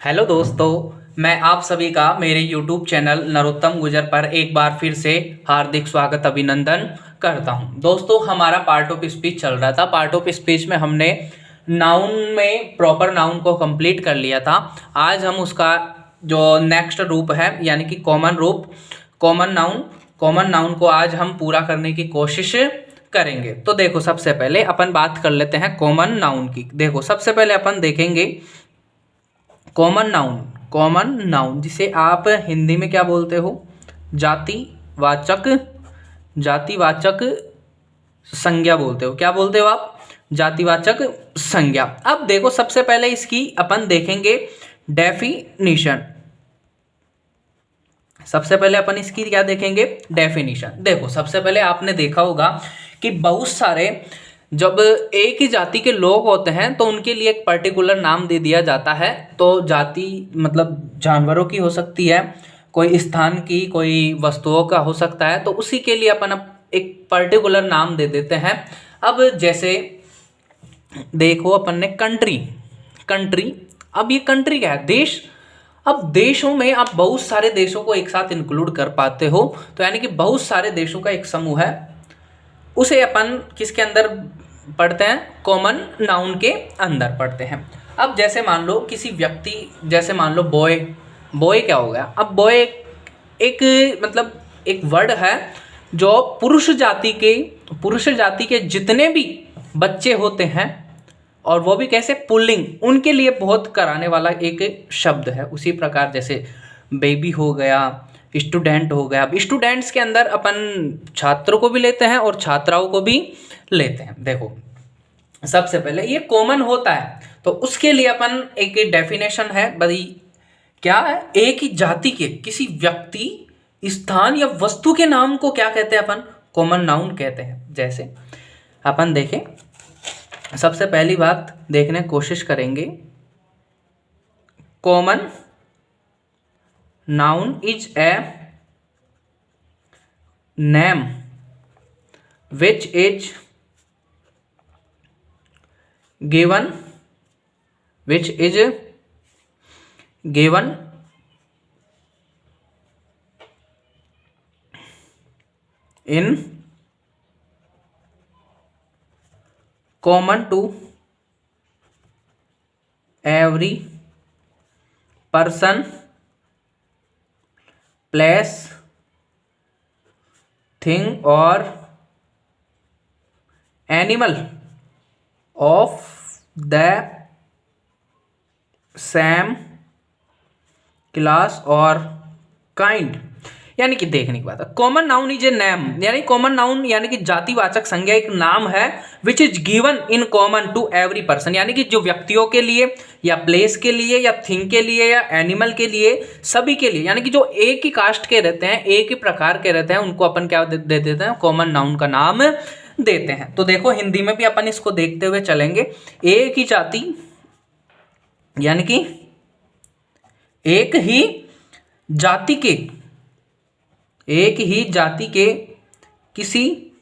Hello दोस्तों, मैं आप सभी का मेरे YouTube चैनल नरोत्तम गुजर पर एक बार फिर से हार्दिक स्वागत अभिनंदन करता हूं। दोस्तों, हमारा पार्ट ऑफ स्पीच चल रहा था। पार्ट ऑफ स्पीच में हमने नाउन में प्रॉपर नाउन को कंप्लीट कर लिया था। आज हम उसका जो नेक्स्ट रूप है यानी कि कॉमन रूप, कॉमन नाउन को आज हम पूरा करने की कोशिश करेंगे। तो देखो, सबसे पहले अपन बात कर लेते हैं कॉमन नाउन की। देखो, सबसे पहले अपन देखेंगे कॉमन नाउन जिसे आप हिंदी में क्या बोलते हो? जातिवाचक जातिवाचक संज्ञा बोलते हो। क्या बोलते हो आप? जातिवाचक संज्ञा। अब देखो, सबसे पहले इसकी अपन देखेंगे डेफिनीशन। सबसे पहले अपन इसकी क्या देखेंगे? डेफिनीशन। देखो, सबसे पहले आपने देखा होगा कि बहुत सारे जब एक ही जाति के लोग होते हैं तो उनके लिए एक पर्टिकुलर नाम दे दिया जाता है। तो जाति मतलब जानवरों की हो सकती है, कोई स्थान की, कोई वस्तुओं का हो सकता है, तो उसी के लिए अपन एक पर्टिकुलर नाम दे देते हैं। अब जैसे देखो, अपन ने कंट्री। अब ये कंट्री क्या है? देश। अब देशों में आप बहुत सारे देशों को एक साथ इंक्लूड कर पाते हो, तो यानी कि बहुत सारे देशों का एक समूह है। उसे अपन किसके अंदर पढ़ते हैं? कॉमन नाउन के अंदर पढ़ते हैं। अब जैसे मान लो किसी व्यक्ति, जैसे मान लो बॉय क्या हो गया? अब बॉय एक मतलब एक वर्ड है जो पुरुष जाति के जितने भी बच्चे होते हैं, और वो भी कैसे? पुल्लिंग, उनके लिए बहुत कराने वाला एक शब्द है। उसी प्रकार जैसे बेबी हो गया, स्टूडेंट हो गया। अब स्टूडेंट्स के अंदर अपन छात्रों को भी लेते हैं और छात्राओं को भी लेते हैं। देखो, सबसे पहले ये कॉमन होता है तो उसके लिए अपन एक डेफिनेशन है भाई, क्या है? एक ही जाति के किसी व्यक्ति, स्थान या वस्तु के नाम को क्या कहते हैं? अपन कॉमन नाउन कहते हैं। जैसे अपन देखें, सबसे पहली बात देखने की कोशिश करेंगे। Common noun is a name which is given in common to every person, place, thing or animal of the same class और काइंड। यानी कि देखने की बात है, common noun is a name, यानी कॉमन नाउन यानी कि जातिवाचक संज्ञा एक नाम है which is given in common to every person, यानी कि जो व्यक्तियों के लिए या प्लेस के लिए या थिंग के लिए या एनिमल के लिए, सभी के लिए, यानी कि जो एक ही कास्ट के रहते हैं, एक ही प्रकार के रहते हैं, उनको अपन क्या दे देते हैं? कॉमन नाउन का नाम देते हैं। तो देखो, हिंदी में भी अपन इसको देखते हुए चलेंगे। एक ही जाति यानी कि एक ही जाति के किसी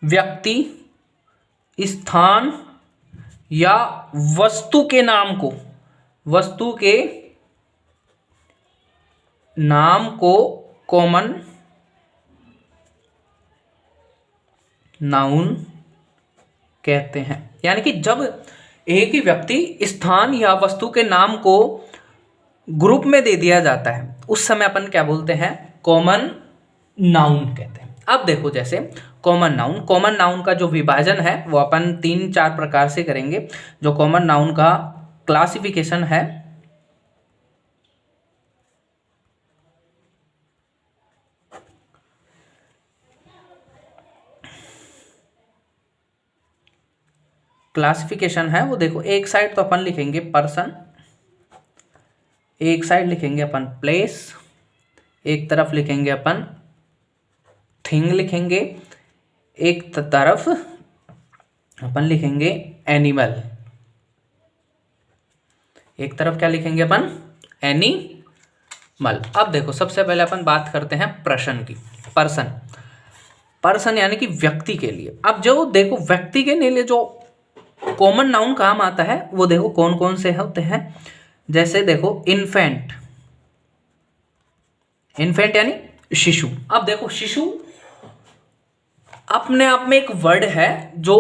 व्यक्ति, स्थान या वस्तु के नाम को कॉमन नाउन कहते हैं। यानी कि जब एक ही व्यक्ति, स्थान या वस्तु के नाम को ग्रुप में दे दिया जाता है, उस समय अपन क्या बोलते हैं? कॉमन नाउन कहते हैं। अब देखो, जैसे कॉमन नाउन का जो विभाजन है वो अपन 3-4 प्रकार से करेंगे। जो कॉमन नाउन का क्लासिफिकेशन है, वो देखो, एक साइड तो अपन लिखेंगे पर्सन, एक साइड लिखेंगे अपन प्लेस, एक तरफ लिखेंगे अपन थिंग लिखेंगे, एक तरफ अपन लिखेंगे एनिमल, एक तरफ क्या लिखेंगे अपन? एनिमल। अब देखो, सबसे पहले अपन बात करते हैं पर्सन यानी कि व्यक्ति के लिए। अब जो देखो, व्यक्ति के लिए जो कॉमन नाउन काम आता है वो देखो कौन कौन से होते हैं। जैसे देखो इन्फेंट, इन्फेंट यानी शिशु। अब देखो शिशु अपने आप में एक वर्ड है जो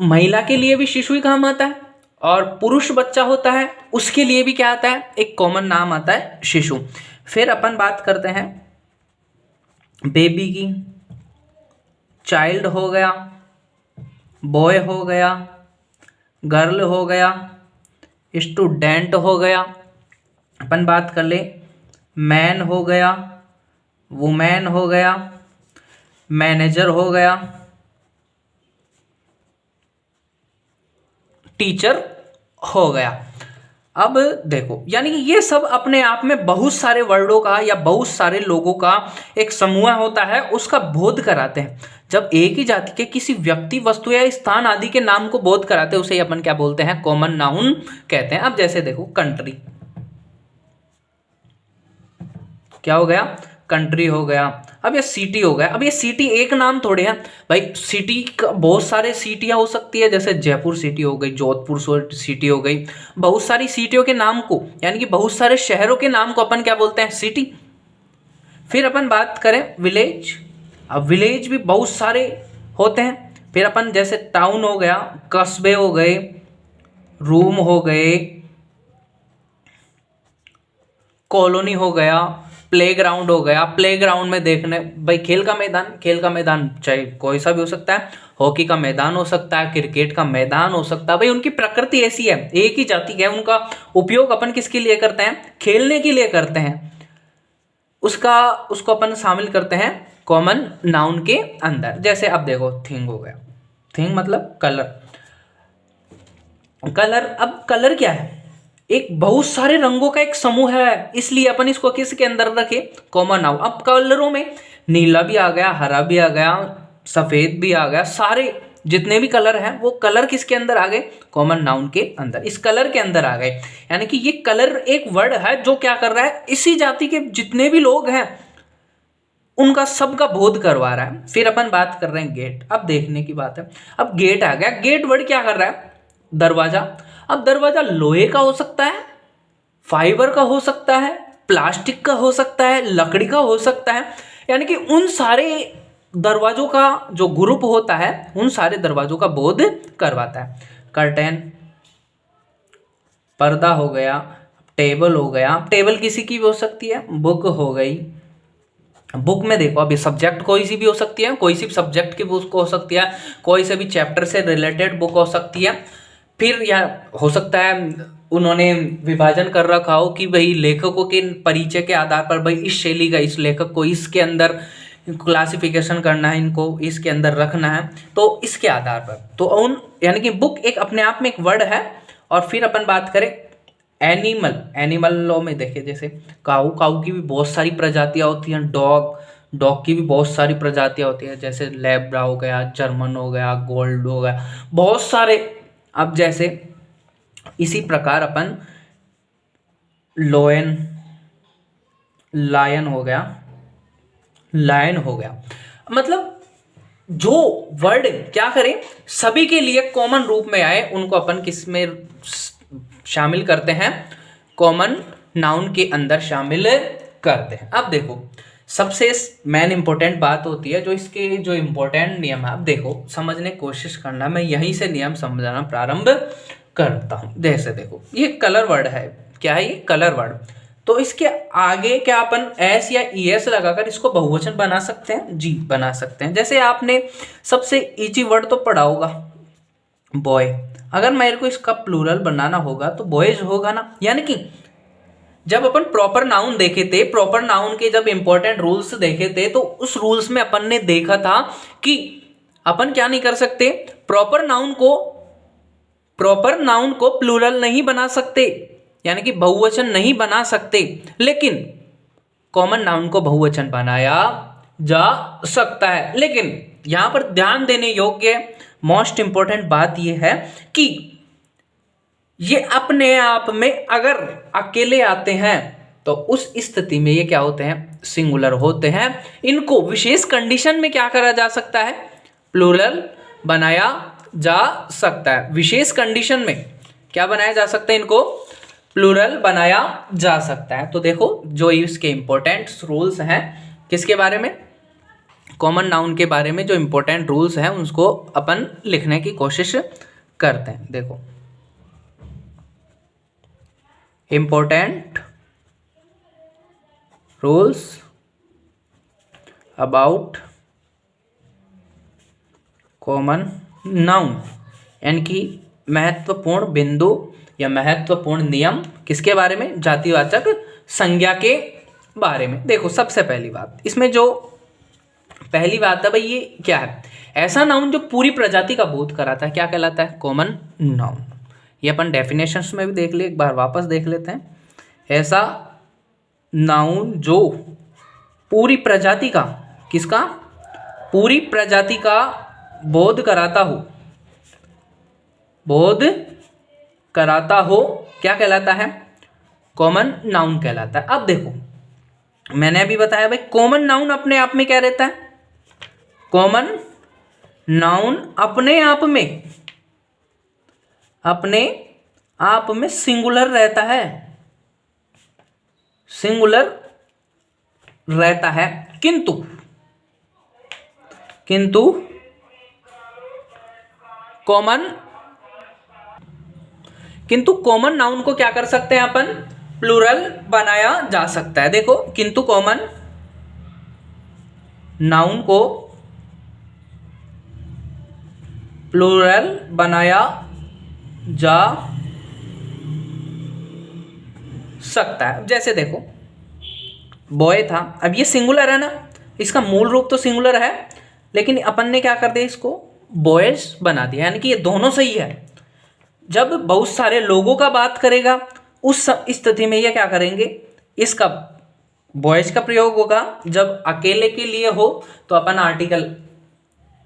महिला के लिए भी शिशु ही काम आता है, और पुरुष बच्चा होता है उसके लिए भी क्या आता है, एक कॉमन नाम आता है शिशु। फिर अपन बात करते हैं बेबी की, चाइल्ड हो गया, बॉय हो गया, गर्ल हो गया, स्टूडेंट हो गया, अपन बात कर ले मैन हो गया, वुमेन हो गया, मैनेजर हो गया, टीचर हो गया। अब देखो यानी कि ये सब अपने आप में बहुत सारे वर्डों का या बहुत सारे लोगों का एक समूह होता है, उसका बोध कराते हैं। जब एक ही जाति के किसी व्यक्ति, वस्तु या स्थान आदि के नाम को बोध कराते हैं, उसे अपन क्या बोलते हैं, कॉमन नाउन कहते हैं। अब जैसे देखो कंट्री, क्या हो गया, कंट्री हो गया। अब ये सिटी हो गया। अब ये सिटी एक नाम थोड़े है भाई, सिटी का बहुत सारे सिटियां हो सकती है, जैसे जयपुर सिटी हो गई, जोधपुर सिटी हो गई। बहुत सारी सिटियों के नाम को, यानी कि बहुत सारे शहरों के नाम को अपन क्या बोलते हैं, सिटी। फिर अपन बात करें विलेज। अब विलेज भी बहुत सारे होते हैं। फिर अपन जैसे टाउन हो गया, कस्बे हो गए, रूम हो गए, कॉलोनी हो गया, प्लेग्राउंड हो गया। प्लेग्राउंड में देखने भाई खेल का मैदान, खेल का मैदान चाहे कोई सा भी हो सकता है, हॉकी का मैदान हो सकता है, क्रिकेट का मैदान हो सकता है। भाई उनकी प्रकृति ऐसी है, एक ही जाति का है, उनका उपयोग अपन किसके लिए करते हैं, खेलने के लिए करते हैं। उसको अपन शामिल करते हैं कॉमन नाउन के अंदर। जैसे अब देखो थिंग हो गया, थिंग मतलब कलर। कलर, अब कलर क्या है, एक बहुत सारे रंगों का एक समूह है, इसलिए अपन इसको किसके अंदर रखे, कॉमन नाउन। अब कलरों में नीला भी आ गया, हरा भी आ गया, सफेद भी आ गया, सारे जितने भी कलर हैं वो कलर किसके अंदर आ गए, कॉमन नाउन के अंदर, इस कलर के अंदर आ गए। यानी कि ये कलर एक वर्ड है जो क्या कर रहा है, इसी जाति के जितने भी लोग हैं उनका सबका बोध करवा रहा है। फिर अपन बात कर रहे हैं गेट। अब देखने की बात है, अब गेट आ गया। गेट वर्ड क्या कर रहा है, दरवाजा। अब दरवाजा लोहे का हो सकता है, फाइबर का हो सकता है, प्लास्टिक का हो सकता है, लकड़ी का हो सकता है। यानी कि उन सारे दरवाजों का जो ग्रुप होता है उन सारे दरवाजों का बोध करवाता है। कर्टेन, पर्दा हो गया, टेबल हो गया। टेबल किसी की भी हो सकती है, बुक हो गई। बुक में देखो अभी सब्जेक्ट कोई सी भी हो सकती है, कोई सी सब्जेक्ट की बुक हो सकती है, कोई से भी चैप्टर से रिलेटेड बुक हो सकती है। फिर या हो सकता है उन्होंने विभाजन कर रखा हो कि भाई लेखकों के परिचय के आधार पर भाई इस शैली का इस लेखक को इसके अंदर क्लासिफिकेशन करना है, इनको इसके अंदर रखना है, तो इसके आधार पर तो उन यानी कि बुक एक अपने आप में एक वर्ड है। और फिर अपन बात करें एनिमल। एनिमल लॉ में देखे जैसे काऊ, काऊ की भी बहुत सारी प्रजातियां होती हैं। डॉग, डॉग की भी बहुत सारी प्रजातियां होती हैं, जैसे लैब्रा हो गया, जर्मन हो गया, गोल्ड हो गया, बहुत सारे। अब जैसे इसी प्रकार अपन लोयन, लायन हो गया, लायन हो गया। मतलब जो वर्ड क्या करें सभी के लिए कॉमन रूप में आए उनको अपन किस में शामिल करते हैं, कॉमन नाउन के अंदर शामिल करते हैं। अब देखो सबसे मेन इंपॉर्टेंट बात होती है जो इसके जो इंपॉर्टेंट नियम है। अब देखो समझने की कोशिश करना, मैं यहीं से नियम समझाना प्रारंभ करता हूं। जैसे देखो ये कलर वर्ड है, क्या है ये कलर वर्ड, तो इसके आगे क्या अपन एस या ईएस लगाकर इसको बहुवचन बना सकते हैं, जी बना सकते हैं। जैसे आपने सबसे इजी वर्ड तो पढ़ा होगा बॉय, अगर मेरे को इसका प्लूरल बनाना होगा तो बॉयज होगा ना। यानी कि जब अपन प्रॉपर नाउन देखे थे, प्रॉपर नाउन के जब इंपॉर्टेंट रूल्स देखे थे, तो उस रूल्स में अपन ने देखा था कि अपन क्या नहीं कर सकते, प्रॉपर नाउन को प्लूरल नहीं बना सकते, यानी कि बहुवचन नहीं बना सकते, लेकिन कॉमन नाउन को बहुवचन बनाया जा सकता है। लेकिन यहां पर ध्यान देने योग्य मोस्ट इंपॉर्टेंट बात यह है कि ये अपने आप में अगर अकेले आते हैं तो उस स्थिति में ये क्या होते हैं, सिंगुलर होते हैं। इनको विशेष कंडीशन में क्या करा जा सकता है, प्लूरल बनाया जा सकता है। विशेष कंडीशन में क्या बनाया जा सकता है, इनको प्लूरल बनाया जा सकता है। तो देखो जो इसके इंपॉर्टेंट रूल्स हैं किसके बारे में, कॉमन नाउन के बारे में जो इंपॉर्टेंट रूल्स हैं उसको अपन लिखने की कोशिश करते हैं। देखो important rules about common noun, यानी कि महत्वपूर्ण बिंदु या महत्वपूर्ण नियम किसके बारे में, जातिवाचक संज्ञा के बारे में। देखो सबसे पहली बात इसमें जो पहली बात है भाई, ये क्या है, ऐसा नाउन जो पूरी प्रजाति का बोध कराता है क्या कहलाता है, कॉमन नाउन। ये अपन डेफिनेशंस में भी देख लिए, एक बार वापस देख लेते हैं। ऐसा नाउन जो पूरी प्रजाति का, किसका, पूरी प्रजाति का बोध कराता हो, बोध कराता हो, क्या कहलाता है, कॉमन नाउन कहलाता है। अब देखो मैंने अभी बताया भाई कॉमन नाउन अपने आप में क्या रहता है, कॉमन नाउन अपने आप में सिंगुलर रहता है, सिंगुलर रहता है, किंतु कॉमन नाउन को क्या कर सकते हैं अपन, प्लूरल बनाया जा सकता है। देखो किंतु कॉमन नाउन को प्लूरल बनाया जा सकता है। जैसे देखो बॉय था, अब ये सिंगुलर है ना, इसका मूल रूप तो सिंगुलर है, लेकिन अपन ने क्या कर दिया, इसको बॉयज बना दिया, यानी कि ये दोनों सही है। जब बहुत सारे लोगों का बात करेगा उस स्थिति में ये क्या करेंगे, इसका बॉयज का प्रयोग होगा। जब अकेले के लिए हो तो अपन आर्टिकल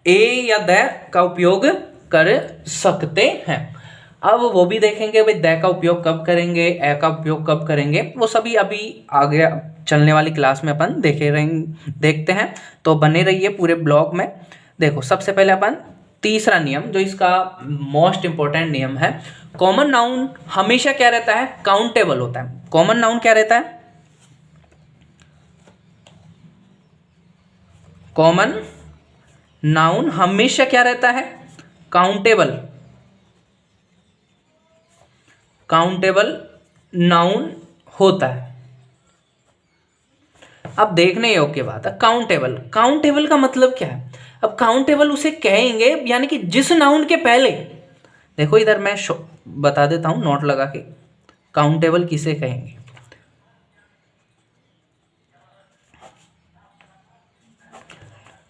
ए या द का उपयोग कर सकते हैं। अब वो भी देखेंगे भाई द का उपयोग कब करेंगे, ए का उपयोग कब करेंगे, वो सभी अभी आगे चलने वाली क्लास में अपन देखते हैं। तो बने रहिए पूरे ब्लॉग में। देखो सबसे पहले अपन तीसरा नियम जो इसका मोस्ट इंपॉर्टेंट नियम है, कॉमन नाउन हमेशा क्या रहता है, काउंटेबल होता है। कॉमन नाउन क्या रहता है, कॉमन नाउन हमेशा क्या रहता है, काउंटेबल नाउन होता है। अब देखने योग्य बात है काउंटेबल का मतलब क्या है। अब काउंटेबल उसे कहेंगे यानी कि जिस नाउन के पहले, देखो इधर मैं बता देता हूं नोट लगा के, काउंटेबल किसे कहेंगे।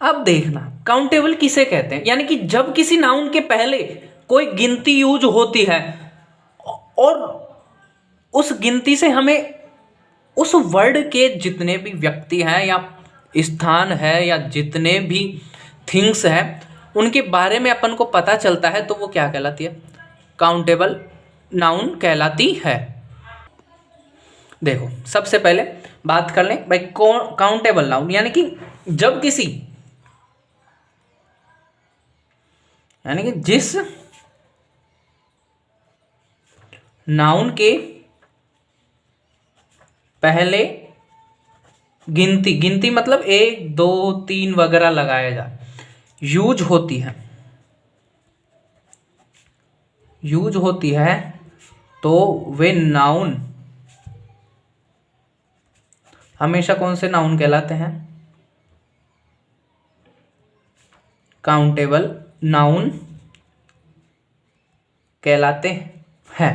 अब देखना काउंटेबल किसे कहते हैं, यानी कि जब किसी नाउन के पहले कोई गिनती यूज होती है और उस गिनती से हमें उस वर्ड के जितने भी व्यक्ति हैं या स्थान है या जितने भी थिंग्स हैं उनके बारे में अपन को पता चलता है, तो वो क्या कहलाती है, काउंटेबल नाउन कहलाती है। देखो सबसे पहले बात कर लें भाई काउंटेबल नाउन, यानी कि जब किसी, यानी कि जिस नाउन के पहले गिनती मतलब 1 2 3 वगैरह लगाया जाए यूज होती है तो वे नाउन हमेशा कौन से नाउन कहलाते हैं, काउंटेबल नाउन कहलाते हैं।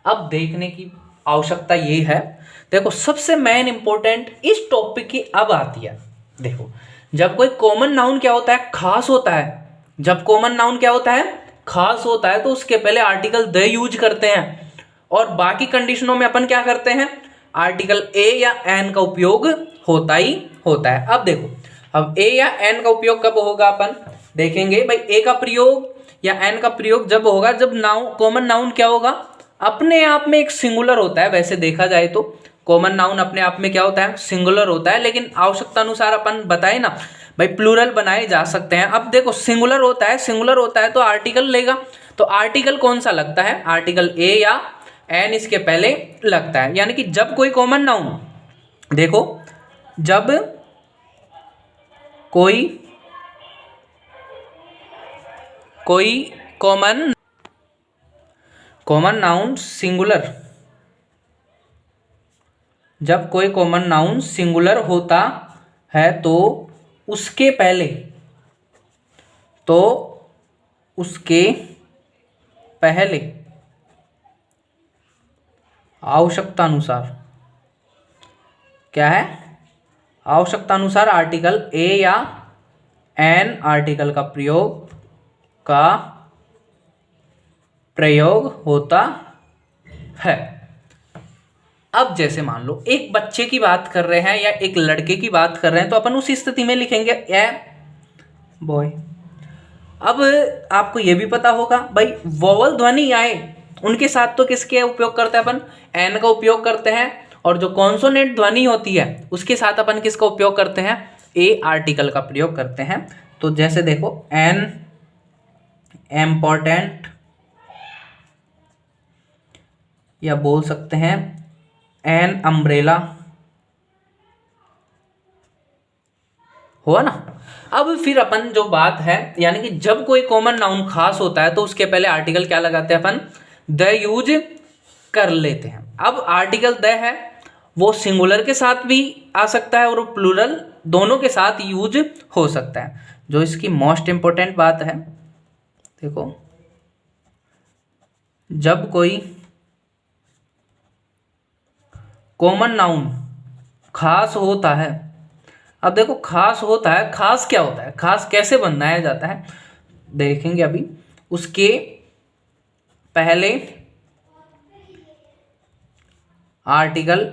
अब देखने की आवश्यकता ये है, देखो सबसे मेन इंपॉर्टेंट इस टॉपिक की अब आती है। देखो जब कोई कॉमन नाउन क्या होता है, खास होता है। जब कॉमन नाउन क्या होता है, खास होता है, तो उसके पहले आर्टिकल द यूज करते हैं और बाकी कंडीशनों में अपन क्या करते हैं, आर्टिकल ए या एन का उपयोग होता ही होता है। अब देखो अब ए या एन का उपयोग कब होगा, अपन देखेंगे भाई ए का प्रयोग या एन का प्रयोग जब होगा जब नाउन, कॉमन नाउन क्या होगा, अपने आप में एक सिंगुलर होता है। वैसे देखा जाए तो कॉमन नाउन अपने आप में क्या होता है, सिंगुलर होता है, लेकिन आवश्यकता अनुसार अपन बताए ना भाई प्लूरल बनाए जा सकते हैं। अब देखो सिंगुलर होता है तो आर्टिकल लेगा, तो आर्टिकल कौन सा लगता है, आर्टिकल ए या एन इसके पहले लगता है। यानी कि जब कोई कॉमन नाउन, देखो जब कोई कॉमन नाउन सिंगुलर, जब कोई कॉमन नाउन सिंगुलर होता है तो उसके पहले आवश्यकता अनुसार, क्या है, आवश्यकता अनुसार आर्टिकल ए या एन आर्टिकल का प्रयोग होता है। अब जैसे मान लो एक बच्चे की बात कर रहे हैं या एक लड़के की बात कर रहे हैं, तो अपन उस स्थिति में लिखेंगे ए बॉय। अब आपको यह भी पता होगा भाई वोवल ध्वनि आए उनके साथ तो किसके उपयोग करते हैं अपन, एन का उपयोग करते हैं, और जो कॉन्सोनेंट ध्वनि होती है उसके साथ अपन किसका उपयोग करते हैं, ए आर्टिकल का प्रयोग करते हैं। तो जैसे देखो एन इम्पोर्टेंट, या बोल सकते हैं एन अम्ब्रेला, हुआ ना। अब फिर अपन जो बात है, यानी कि जब कोई कॉमन नाउन खास होता है तो उसके पहले आर्टिकल क्या लगाते हैं अपन, द यूज कर लेते हैं। अब आर्टिकल द है वो सिंगुलर के साथ भी आ सकता है और प्लूरल दोनों के साथ यूज हो सकता है। जो इसकी मोस्ट इंपॉर्टेंट बात है, देखो जब कोई कॉमन नाउन खास होता है, अब देखो खास होता है, खास क्या होता है, खास कैसे बनाया जाता है देखेंगे अभी। उसके पहले आर्टिकल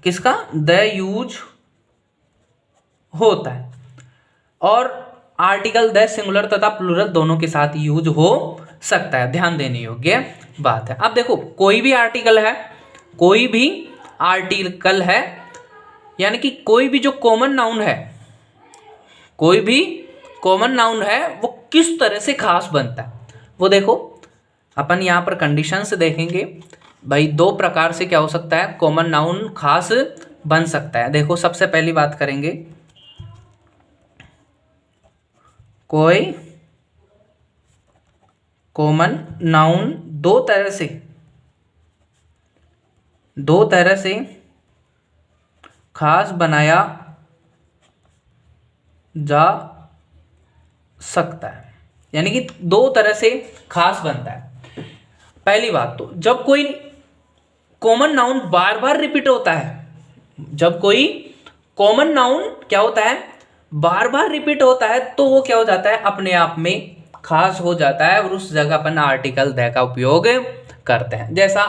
किसका, द यूज होता है, और आर्टिकल द सिंगुलर तथा प्लूरल दोनों के साथ यूज हो सकता है, ध्यान देने योग्य बात है। अब देखो कोई भी आर्टिकल है, यानी कि कोई भी जो कॉमन नाउन है वो किस तरह से खास बनता है, वो देखो अपन यहाँ पर कंडीशंस देखेंगे भाई। दो प्रकार से क्या हो सकता है, कॉमन नाउन खास बन सकता है। देखो सबसे पहली बात करेंगे, कोई कॉमन नाउन दो तरह से खास बनाया जा सकता है, यानी कि दो तरह से खास बनता है। पहली बात तो जब कोई कॉमन नाउन बार बार रिपीट होता है, जब कोई कॉमन नाउन क्या होता है, बार बार रिपीट होता है, तो वो क्या हो जाता है, अपने आप में खास हो जाता है, और उस जगह अपन आर्टिकल द का उपयोग करते हैं। जैसा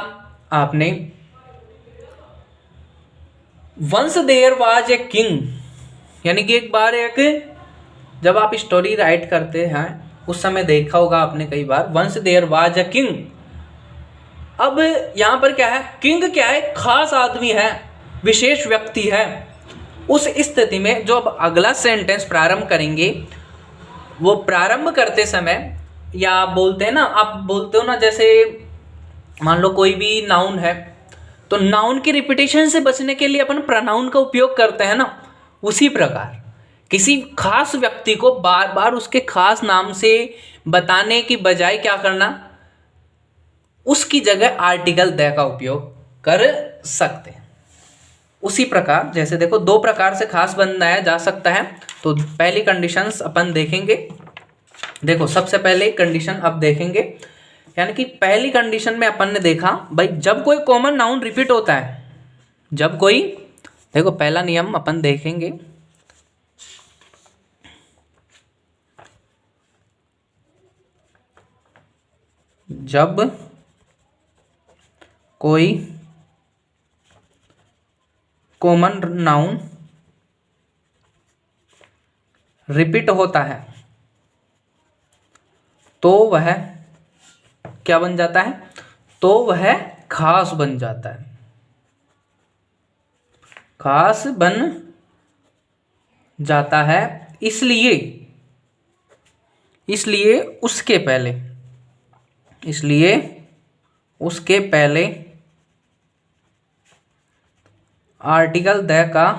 आपने once there was a king, यानी कि एक बार जब आप स्टोरी राइट करते हैं उस समय देखा होगा आपने कई बार, once there was a king. अब यहां पर क्या है, किंग क्या है, खास आदमी है, विशेष व्यक्ति है। उस स्थिति में जो अब अगला सेंटेंस प्रारंभ करेंगे, वो प्रारंभ करते समय, या बोलते हैं ना, आप बोलते हो ना, जैसे मान लो कोई भी नाउन है तो नाउन की रिपीटेशन से बचने के लिए अपन प्रोनाउन का उपयोग करते हैं ना, उसी प्रकार किसी खास व्यक्ति को बार बार उसके खास नाम से बताने की बजाय क्या करना, उसकी जगह आर्टिकल द का उपयोग कर सकते हैं। उसी प्रकार जैसे देखो दो प्रकार से खास बनाया जा सकता है। तो पहली कंडीशंस अपन देखेंगे, देखो सबसे पहले कंडीशन अब देखेंगे, यानी कि पहली कंडीशन में अपन ने देखा भाई जब कोई कॉमन नाउन रिपीट होता है, जब कोई, देखो पहला नियम अपन देखेंगे, जब कोई कॉमन नाउन रिपीट होता है तो वह क्या बन जाता है, तो वह खास बन जाता है, खास बन जाता है। इसलिए उसके पहले, इसलिए उसके पहले आर्टिकल द का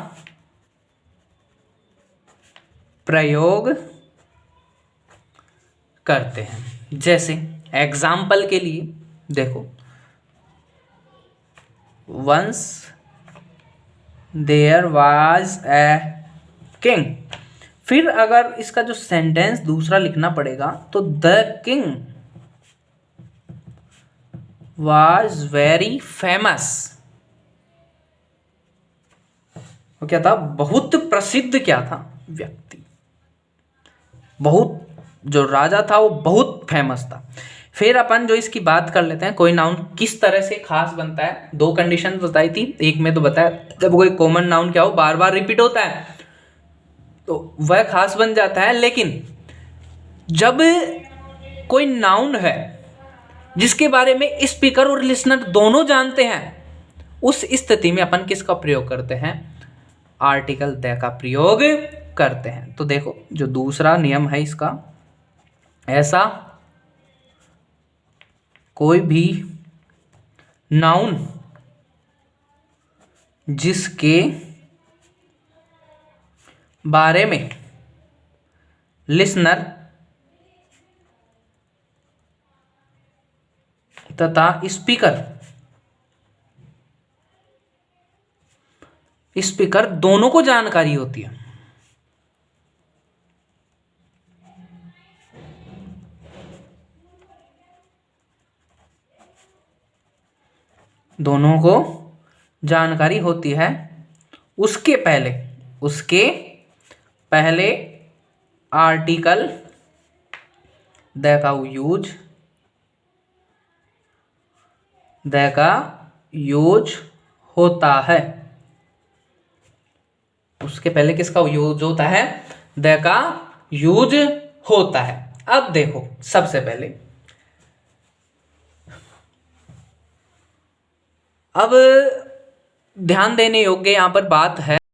प्रयोग करते हैं। जैसे एग्जाम्पल के लिए देखो, once there was a king. फिर अगर इसका जो सेंटेंस दूसरा लिखना पड़ेगा तो the king was very famous. वो क्या था? बहुत प्रसिद्ध क्या था? व्यक्ति। बहुत, जो राजा था वो बहुत फेमस था। फिर अपन जो इसकी बात कर लेते हैं, कोई नाउन किस तरह से खास बनता है। दो कंडीशन बताई थी, एक में तो बताया जब कोई कॉमन नाउन क्या हो बार बार रिपीट होता है तो वह खास बन जाता है। लेकिन जब कोई नाउन है जिसके बारे में स्पीकर और लिसनर दोनों जानते हैं, उस स्थिति में अपन किसका प्रयोग करते हैं? आर्टिकल द का प्रयोग करते हैं। तो देखो जो दूसरा नियम है इसका, ऐसा कोई भी नाउन जिसके बारे में लिसनर तथा स्पीकर दोनों को जानकारी होती है, दोनों को जानकारी होती है, उसके पहले आर्टिकल द का यूज होता है। उसके पहले किसका यूज होता है? द का यूज होता है। अब देखो सबसे पहले, अब ध्यान देने योग्य यहां पर बात है